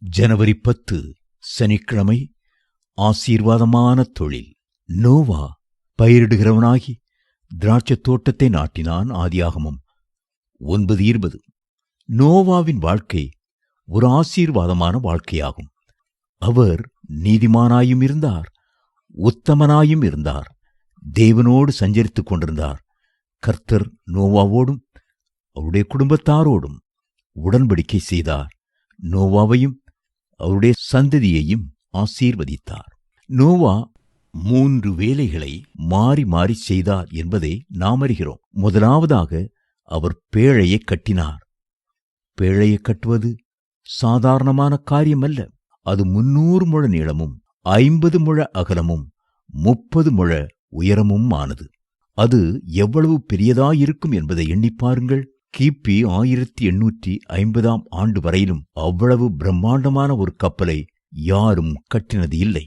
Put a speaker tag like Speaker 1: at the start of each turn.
Speaker 1: ஜனவரி 10 சனிக்கிழமை. ஆசீர்வாதமான தொழில். நோவா பயிரிடுகிறவனாகி திராட்சைத் தோட்டத்தை நாட்டினான். ஆதியாகமம் 9:20. நோவாவின் வாழ்க்கை ஒரு ஆசீர்வாதமான வாழ்க்கையாகும். அவர் நீதிமானாயும் இருந்தார், உத்தமனாயும் இருந்தார், தேவனோடு சஞ்சரித்துக் கொண்டிருந்தார். கர்த்தர் நோவாவோடும் அவருடைய குடும்பத்தாரோடும் உடன்படிக்கை செய்தார். நோவாவையும் அவருடைய சந்ததியையும் ஆசீர்வதித்தார். நோவா 3 வேலைகளை மாறி மாறி செய்தார் என்பதை நாம் அறிகிறோம். முதலாவதாக அவர் பேழையை கட்டினார். பேழையை கட்டுவது சாதாரணமான காரியமல்ல. அது 300 முழ நீளமும் 50 முழ அகலமும் 30 முழ உயரமும் ஆனது. அது எவ்வளவு பெரியதாயிருக்கும் என்பதை எண்ணி பாருங்கள். கிபி 1850 ஆண்டு வரையிலும் அவ்வளவு பிரம்மாண்டமான ஒரு கப்பலை யாரும் கட்டினது இல்லை.